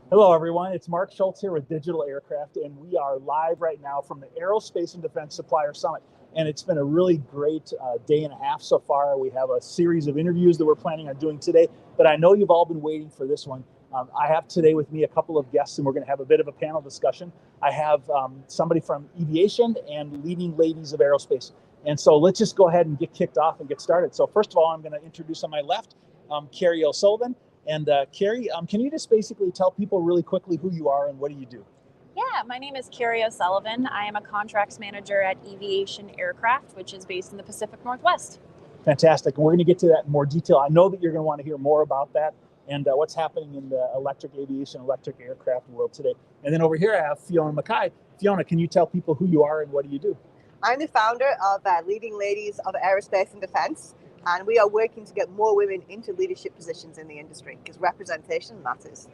Hello, everyone. It's Mark Schulz here with Digital Aircraft, and we are live right now from the Aerospace and Defense Supplier Summit. And it's been a really great day and a half so far. We have a series of interviews that we're planning on doing today, but I know you've all been waiting for this one. I have today with me a couple of guests, and we're going to have a bit of a panel discussion. I have somebody from Eviation and leading ladies of aerospace. And so let's just go ahead and get kicked off and get started. So first of all, I'm going to introduce on my left, Carrie O'Sullivan. And Carrie, can you just basically tell people really quickly who you are and what do you do? Yeah, my name is Carrie O'Sullivan. I am a contracts manager at Eviation Aircraft, which is based in the Pacific Northwest. Fantastic. And we're going to get to that in more detail. I know that you're going to want to hear more about that and what's happening in the electric aviation, electric aircraft world today. And then over here, I have Fiona McKay. Fiona, can you tell people who you are and what do you do? I'm the founder of Leading Ladies of Aerospace and Defense, and we are working to get more women into leadership positions in the industry because representation matters.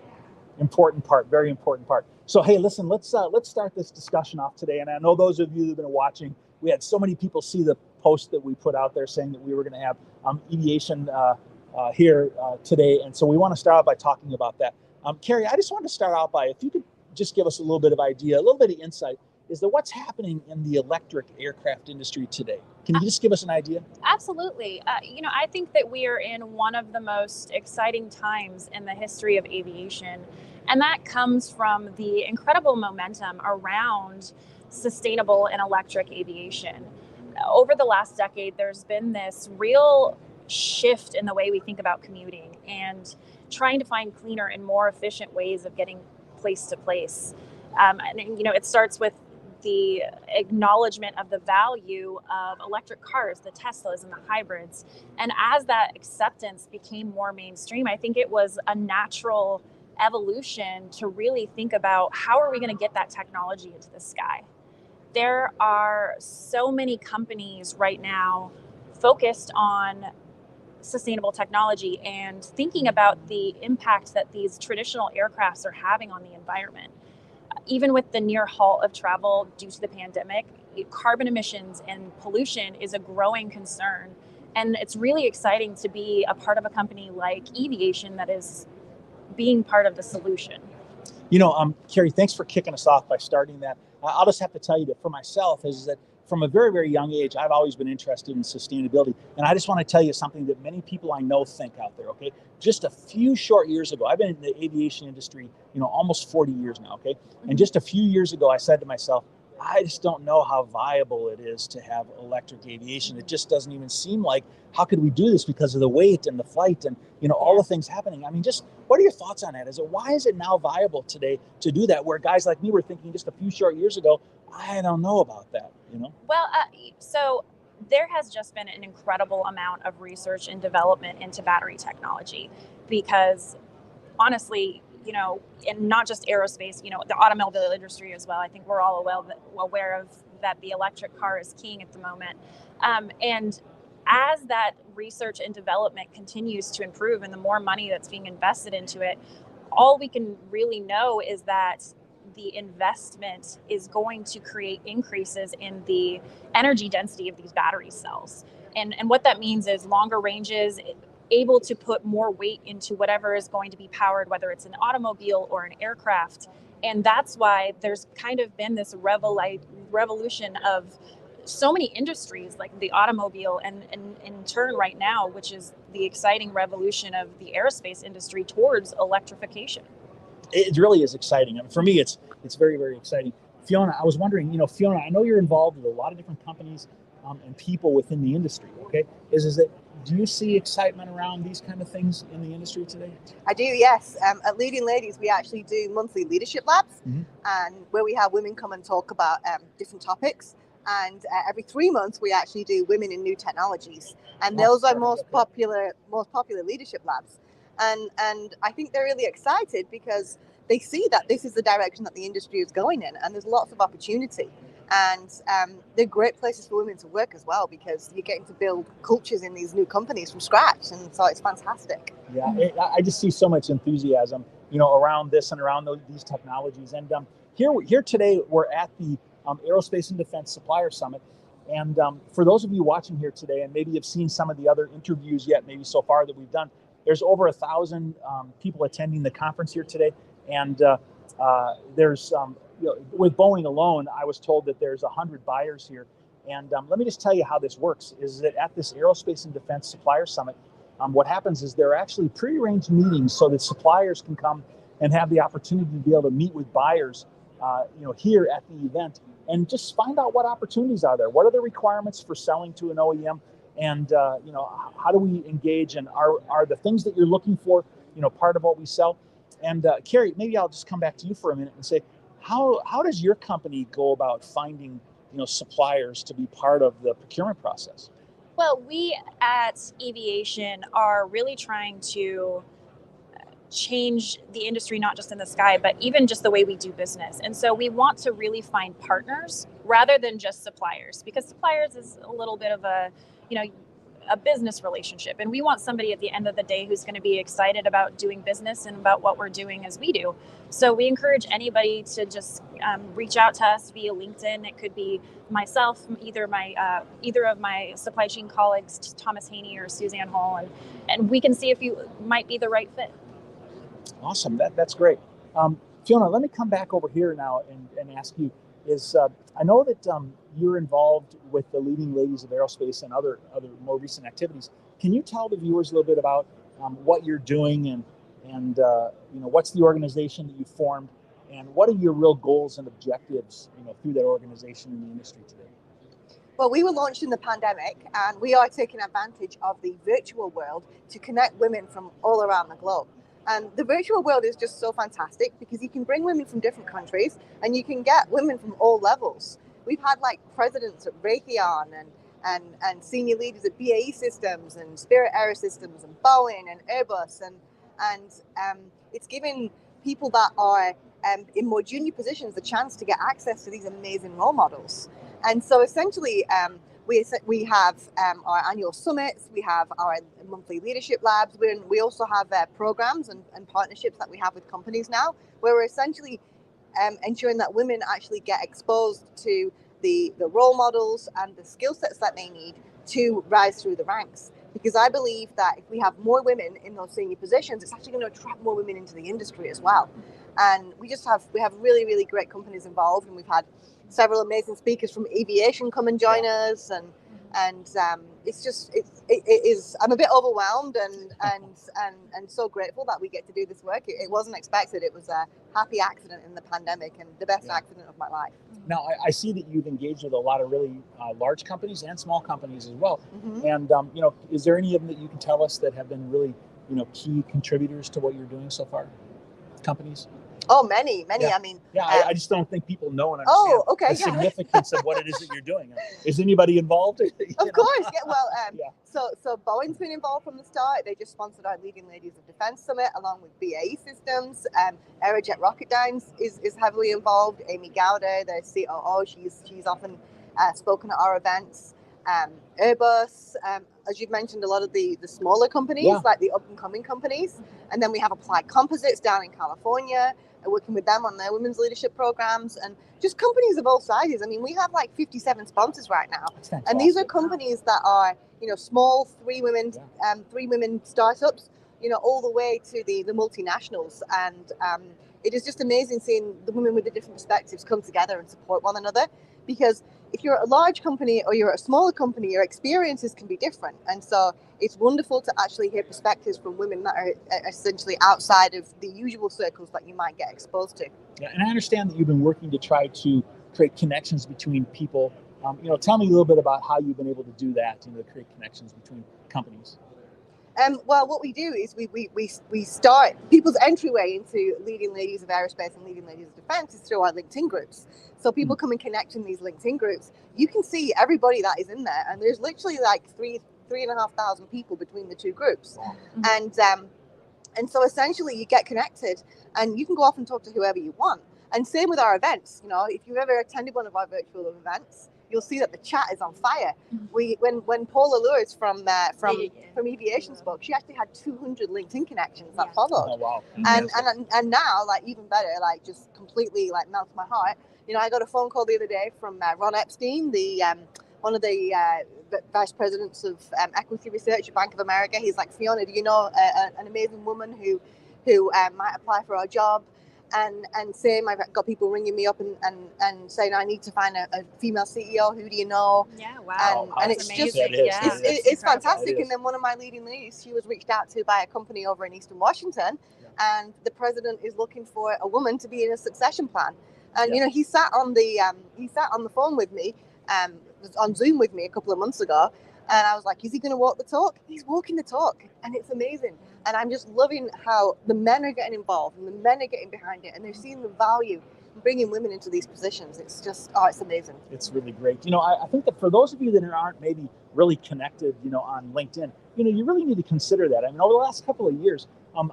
Important part, very important part. So hey, listen, let's start this discussion off today. And I know those of you who've been watching, we had so many people see the post that we put out there saying that we were going to have Eviation here today, and so we want to start out by talking about that. Carrie, I just wanted to start out by, if you could just give us a little bit of idea, a little bit of insight, is that what's happening in the electric aircraft industry today? Can you just give us an idea? Absolutely. I think that we are in one of the most exciting times in the history of aviation, and that comes from the incredible momentum around sustainable and electric aviation. Over the last decade, there's been this real shift in the way we think about commuting and trying to find cleaner and more efficient ways of getting place to place. It starts with the acknowledgement of the value of electric cars, the Teslas and the hybrids. And as that acceptance became more mainstream, I think it was a natural evolution to really think about how are we going to get that technology into the sky. There are so many companies right now focused on sustainable technology and thinking about the impact that these traditional aircrafts are having on the environment. Even with the near halt of travel due to the pandemic, carbon emissions and pollution is a growing concern. And it's really exciting to be a part of a company like Eviation that is being part of the solution. Carrie, thanks for kicking us off by starting that. I'll just have to tell you that for myself is that from a very, very young age, I've always been interested in sustainability. And I just want to tell you something that many people I know think out there, okay? Just a few short years ago, I've been in the aviation industry, almost 40 years now, okay? And just a few years ago, I said to myself, I just don't know how viable it is to have electric aviation. It just doesn't even seem like, how could we do this because of the weight and the flight and, all the things happening? I mean, just what are your thoughts on that? Why is it now viable today to do that? Where guys like me were thinking just a few short years ago, I don't know about that, Well, so there has just been an incredible amount of research and development into battery technology because honestly, and not just aerospace, the automobile industry as well. I think we're all aware of that the electric car is king at the moment. And as that research and development continues to improve and the more money that's being invested into it, all we can really know is that the investment is going to create increases in the energy density of these battery cells. And what that means is longer ranges, able to put more weight into whatever is going to be powered, whether it's an automobile or an aircraft. And that's why there's kind of been this revolution of so many industries like the automobile and in turn right now, which is the exciting revolution of the aerospace industry towards electrification. It really is exciting. I mean, for me, it's very, very exciting. Fiona, I was wondering, Fiona, I know you're involved with a lot of different companies and people within the industry, okay? Do you see excitement around these kind of things in the industry today? I do, yes. At Leading Ladies, we actually do monthly leadership labs, and where we have women come and talk about different topics. And every 3 months, we actually do women in new technologies, and those are most popular leadership labs. And I think they're really excited because they see that this is the direction that the industry is going in, and there's lots of opportunity. And they're great places for women to work as well because you're getting to build cultures in these new companies from scratch, and so it's fantastic. Yeah, I just see so much enthusiasm, around this and around these technologies. And here today, we're at the Aerospace and Defense Supplier Summit. And for those of you watching here today, and maybe you've seen some of the other interviews yet, maybe so far that we've done, there's over 1,000 people attending the conference here today. And there's, with Boeing alone, I was told that there's 100 buyers here. And let me just tell you how this works, is that at this Aerospace and Defense Supplier Summit, what happens is there are actually pre-arranged meetings so that suppliers can come and have the opportunity to be able to meet with buyers, here at the event, and just find out what opportunities are there. What are the requirements for selling to an OEM, and how do we engage? And are the things that you're looking for, part of what we sell? And Carrie, maybe I'll just come back to you for a minute and say, how does your company go about finding suppliers to be part of the procurement process? Well, we at Eviation are really trying to change the industry, not just in the sky, but even just the way we do business. And so we want to really find partners rather than just suppliers, because suppliers is a little bit of a business relationship. And we want somebody at the end of the day who's going to be excited about doing business and about what we're doing as we do. So we encourage anybody to just reach out to us via LinkedIn. It could be myself, either of my supply chain colleagues, Thomas Haney or Suzanne Hall, and we can see if you might be the right fit. Awesome. That's great. Fiona, let me come back over here now and ask you, I know that you're involved with the Leading Ladies of Aerospace and other more recent activities. Can you tell the viewers a little bit about what you're doing and what's the organization that you formed, and what are your real goals and objectives through that organization in the industry today? Well, we were launched in the pandemic, and we are taking advantage of the virtual world to connect women from all around the globe. And the virtual world is just so fantastic because you can bring women from different countries and you can get women from all levels. We've had like presidents at Raytheon and senior leaders at BAE Systems and Spirit Aerosystems and Boeing and Airbus. And it's given people that are in more junior positions the chance to get access to these amazing role models. And so essentially, we have our annual summits, we have our monthly leadership labs, we also have programs and partnerships that we have with companies now, where we're essentially ensuring that women actually get exposed to the role models and the skill sets that they need to rise through the ranks. Because I believe that if we have more women in those senior positions, it's actually going to attract more women into the industry as well. And we have really, really great companies involved, and we've had several amazing speakers from Aviation come and join us, and I'm a bit overwhelmed and so grateful that we get to do this work. It wasn't expected. It was a happy accident in the pandemic and the best accident of my life. Now, I see that you've engaged with a lot of really large companies and small companies as well. Mm-hmm. And is there any of them that you can tell us that have been really key contributors to what you're doing so far? Companies? Oh, many. Yeah. I mean, I just don't think people know and understand the significance of what it is that you're doing. Is anybody involved? Of course, yeah. Well, so Boeing's been involved from the start. They just sponsored our Leading Ladies of Defense Summit along with BAE Systems. Aerojet Rocketdyne is heavily involved. Amy Gowder, the COO, she's often spoken at our events. Airbus, as you've mentioned, a lot of the smaller companies, like the up-and-coming companies. And then we have Applied Composites down in California, working with them on their women's leadership programs, and just companies of all sizes. I mean, we have like 57 sponsors right now. And these are companies that are, small, three women startups, all the way to the multinationals. And it is just amazing seeing the women with the different perspectives come together and support one another, because if you're a large company or you're a smaller company, your experiences can be different. And so it's wonderful to actually hear perspectives from women that are essentially outside of the usual circles that you might get exposed to. Yeah, and I understand that you've been working to try to create connections between people. Tell me a little bit about how you've been able to do that, to create connections between companies. Well, what we do is we start people's entryway into Leading Ladies of Aerospace and Leading Ladies of Defense is through our LinkedIn groups. So people come and connect in these LinkedIn groups. You can see everybody that is in there, and there's literally like 3,500 people between the two groups. Mm-hmm. And so essentially you get connected, and you can go off and talk to whoever you want. And same with our events. If you've ever attended one of our virtual events, you'll see that the chat is on fire. When Paula Lewis from Aviation spoke, she actually had 200 LinkedIn connections that followed. Oh, wow. And now, like, even better, like, just completely like melts my heart. I got a phone call the other day from Ron Epstein, the one of the vice presidents of equity research at Bank of America. He's like, Fiona, do you know an amazing woman who might apply for our job? and same, I've got people ringing me up and saying, I need to find a female CEO. Who do you know? Yeah, wow. And it's it's just, it's fantastic. And then one of my leading ladies, she was reached out to by a company over in Eastern Washington, and the president is looking for a woman to be in a succession plan. And you know, he sat on the phone with me, was on Zoom with me a couple of months ago, and I was like, is he going to walk the talk? He's walking the talk, and it's amazing. And I'm just loving how the men are getting involved and the men are getting behind it, and they're seeing the value in bringing women into these positions. It's just, it's amazing. It's really great. You know, I think that for those of you that aren't maybe really connected, you know, on LinkedIn, you know, you really need to consider that. I mean, over the last couple of years,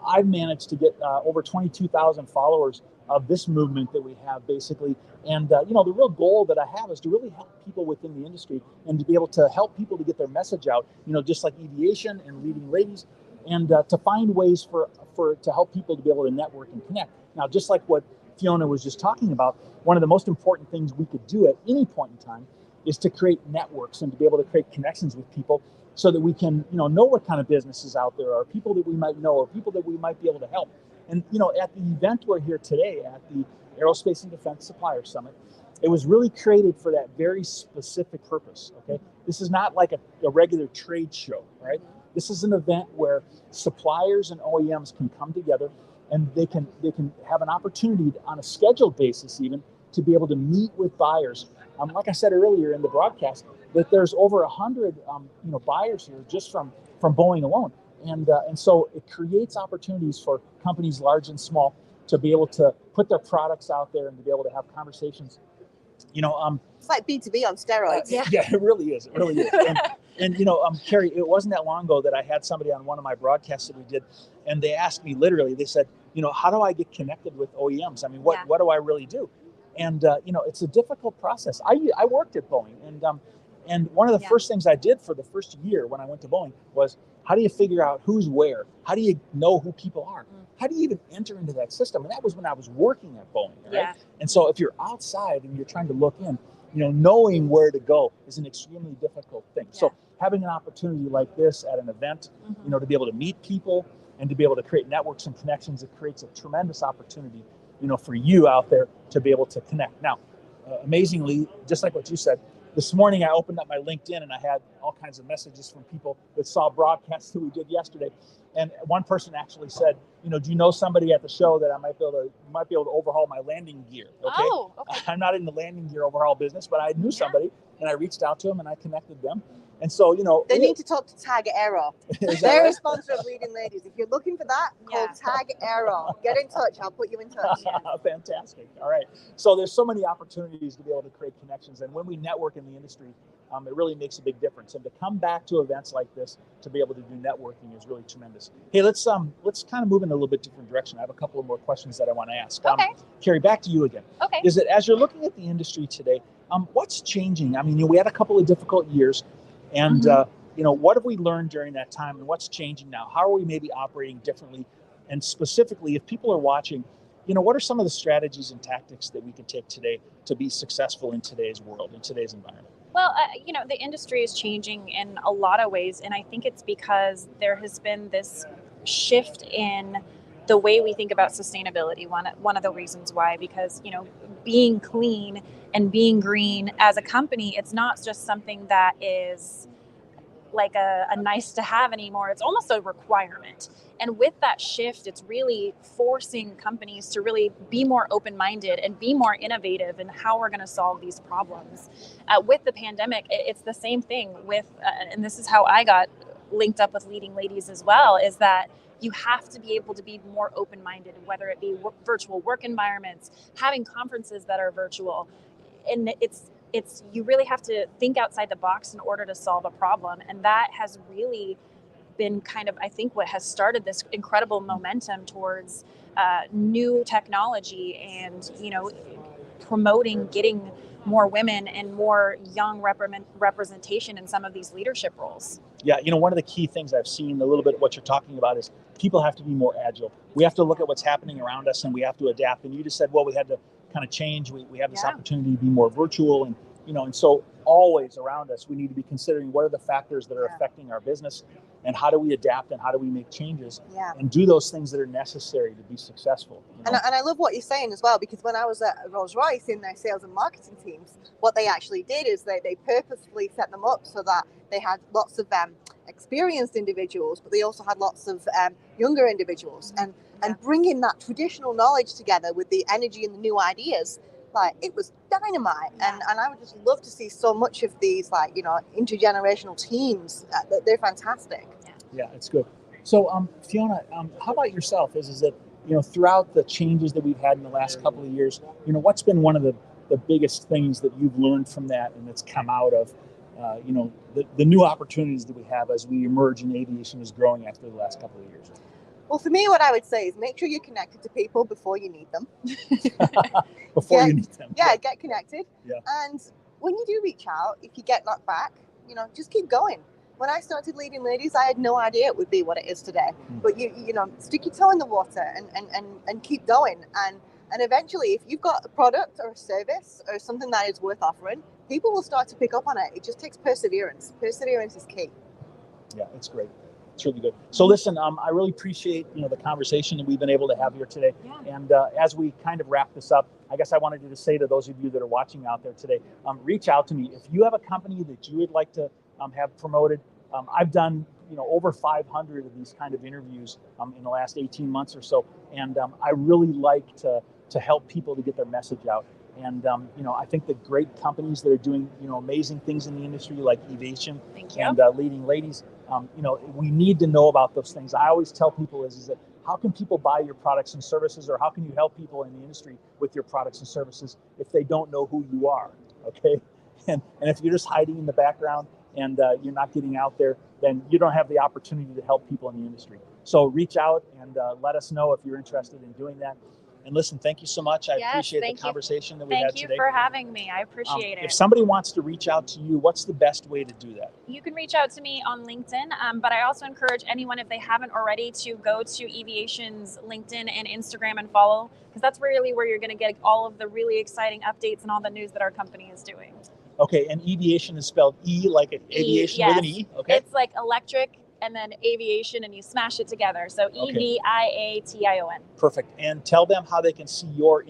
I've managed to get over 22,000 followers of this movement that we have, basically. And, you know, the real goal that I have is to really help people within the industry and to be able to help people to get their message out, you know, just like Eviation and Leading Ladies, and to find ways to help people to be able to network and connect. Now, just like what Fiona was just talking about, one of the most important things we could do at any point in time is to create networks and to be able to create connections with people so that we can, you know what kind of businesses out there are, people that we might know, or people that we might be able to help. And, you know, at the event we're here today at the Aerospace and Defense Supplier Summit, it was really created for that very specific purpose, okay? This is not like a regular trade show, right? This is an event where suppliers and OEMs can come together, and they can have an opportunity on a scheduled basis even to be able to meet with buyers. Like I said earlier in the broadcast, that there's over 100 buyers here just from Boeing alone. And so it creates opportunities for companies large and small to be able to put their products out there and to be able to have conversations. You know, it's like B2B on steroids. Yeah, it really is. It really is. And you know, Carrie, it wasn't that long ago that I had somebody on one of my broadcasts that we did, and they asked me literally, they said, you know, how do I get connected with OEMs? I mean, what do I really do? And you know, it's a difficult process. I worked at Boeing, and one of the first things I did for the first year when I went to Boeing was, how do you figure out who's where? How do you know who people are? How do you even enter into that system? And that was when I was working at Boeing, right? Yeah. And so if you're outside and you're trying to look in, you know, knowing where to go is an extremely difficult thing. Yeah. So having an opportunity like this at an event, you know, to be able to meet people and to be able to create networks and connections, it creates a tremendous opportunity, you know, for you out there to be able to connect. Now, amazingly, just like what you said, this morning I opened up my LinkedIn and I had all kinds of messages from people that saw broadcasts that we did yesterday. And one person actually said, you know, do you know somebody at the show that I might be able to overhaul my landing gear? Okay. Oh, okay. I'm not in the landing gear overhaul business, but I knew somebody and I reached out to them and I connected them. And so, you know, they need to talk to Tag Aero. They're a sponsor of Leading Ladies. If you're looking for that, call Tag Aero. Get in touch. I'll put you in touch. Fantastic. All right. So there's so many opportunities to be able to create connections. And when we network in the industry, it really makes a big difference. And to come back to events like this to be able to do networking is really tremendous. Hey, let's kind of move in a little bit different direction. I have a couple of more questions that I want to ask. Okay. Carrie, back to you again. Okay. Is that as you're looking at the industry today, what's changing? I mean, we had a couple of difficult years, and you know, what have we learned during that time, and what's changing now? How are we maybe operating differently? And specifically, if people are watching, you know, what are some of the strategies and tactics that we can take today to be successful in today's world, in today's environment? Well, you know, the industry is changing in a lot of ways, and I think it's because there has been this shift in the way we think about sustainability. One of the reasons why, because, you know, being clean and being green as a company, it's not just something that is like a nice to have anymore. It's almost a requirement. And with that shift, it's really forcing companies to really be more open-minded and be more innovative in how we're going to solve these problems. With the pandemic, it's the same thing with, and this is how I got linked up with Leading Ladies as well, is that you have to be able to be more open-minded, whether it be virtual work environments, having conferences that are virtual. And it's you really have to think outside the box in order to solve a problem. And that has really been kind of, I think, what has started this incredible momentum towards new technology and, you know, promoting getting more women and more young representation in some of these leadership roles. Yeah, you know, one of the key things I've seen, a little bit of what you're talking about, is people have to be more agile. We have to look at what's happening around us and we have to adapt. And you just said, well, we had to kind of change. We have this opportunity to be more virtual, and, you know, and so always around us, we need to be considering what are the factors that are affecting our business. and how do we adapt and how do we make changes Yeah. and do those things that are necessary to be successful. And I love what you're saying as well, because when I was at Rolls-Royce in their sales and marketing teams, what they actually did is they purposefully set them up so that they had lots of experienced individuals, but they also had lots of younger individuals, and bringing that traditional knowledge together with the energy and the new ideas, like, it was dynamite. And I would just love to see so much of these, like, intergenerational teams. They're fantastic. Yeah, it's good. So Fiona, how about yourself? Is that throughout the changes that we've had in the last couple of years, what's been one of the biggest things that you've learned from that and that's come out of the new opportunities that we have as we emerge and aviation is growing after the last couple of years? Well, for me, what I would say is make sure you're connected to people before you need them. You need them. Yeah, get connected. Yeah. And when you do reach out, if you get knocked back, just keep going. When I started leading ladies, I had no idea it would be what it is today. But you stick your toe in the water and keep going. And eventually, if you've got a product or a service or something that is worth offering, people will start to pick up on it. It just takes perseverance. Perseverance is key. Yeah, it's great. It's really good. So listen, I really appreciate the conversation that we've been able to have here today. Yeah. And as we kind of wrap this up, I guess I wanted to say to those of you that are watching out there today, reach out to me if you have a company that you would like to have promoted. I've done over 500 of these kind of interviews in the last 18 months or so, and I really like to help people to get their message out. And I think the great companies that are doing amazing things in the industry, like Eviation and Leading Ladies, we need to know about those things. I always tell people is that how can people buy your products and services, or how can you help people in the industry with your products and services if they don't know who you are? Okay, and if you're just hiding in the background and you're not getting out there, then you don't have the opportunity to help people in the industry. So reach out and let us know if you're interested in doing that. And listen, thank you so much. I appreciate the conversation that we had today. Thank you for having me. I appreciate it. If somebody wants to reach out to you, what's the best way to do that? You can reach out to me on LinkedIn, but I also encourage anyone, if they haven't already, to go to Eviation's LinkedIn and Instagram and follow, because that's really where you're going to get all of the really exciting updates and all the news that our company is doing. Okay, and Eviation is spelled E like aviation with an E? Okay. It's like electric and then aviation, and you smash it together. So Eviation. Perfect. And tell them how they can see your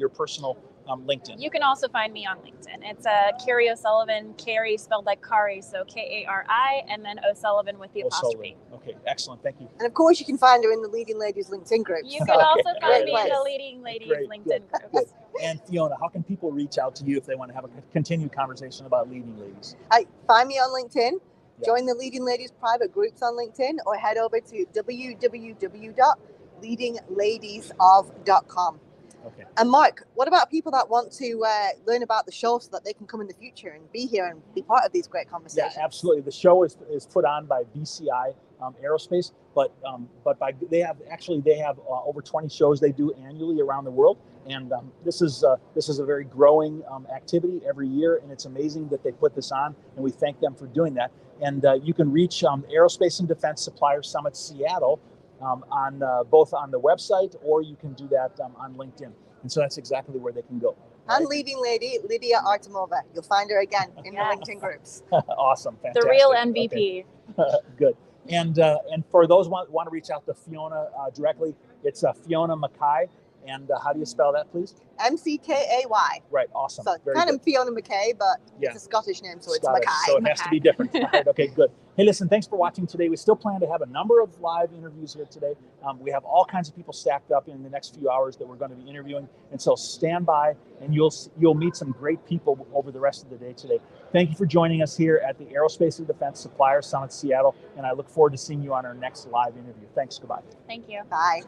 personal LinkedIn. You can also find me on LinkedIn. It's Carrie O'Sullivan, Carrie spelled like Kari, so Kari, and then O'Sullivan with the apostrophe. Okay, excellent. Thank you. And of course, you can find her in the Leading Ladies LinkedIn group. You can also find me in the Leading Ladies LinkedIn group. Good. And Fiona, how can people reach out to you if they want to have a continued conversation about Leading Ladies? Find me on LinkedIn. Join the Leading Ladies private groups on LinkedIn, or head over to www.leadingladiesOf.com. Okay. And Mark, what about people that want to learn about the show so that they can come in the future and be here and be part of these great conversations? Yeah, absolutely. The show is put on by BCI Aerospace, but they have over 20 shows they do annually around the world, and this is a very growing activity every year, and it's amazing that they put this on, and we thank them for doing that. And you can reach Aerospace and Defense Supplier Summit Seattle on both on the website, or you can do that on LinkedIn. And so that's exactly where they can go. Right? And Leading Lady, Lydia Artemova. You'll find her again in the LinkedIn groups. Awesome. Fantastic. The real MVP. Okay. Good. And for those who want to reach out to Fiona directly, it's Fiona McKay. And how do you spell that, please? McKay. Right. Awesome. So Very kind good. of Fiona McKay, but it's a Scottish name, so Scottish, it's McKay. so it has to be different. All right. Okay. Good. Hey, listen. Thanks for watching today. We still plan to have a number of live interviews here today. We have all kinds of people stacked up in the next few hours that we're going to be interviewing, and so stand by, and you'll meet some great people over the rest of the day today. Thank you for joining us here at the Aerospace and Defense Supplier Summit Seattle, and I look forward to seeing you on our next live interview. Thanks. Goodbye. Thank you. Bye.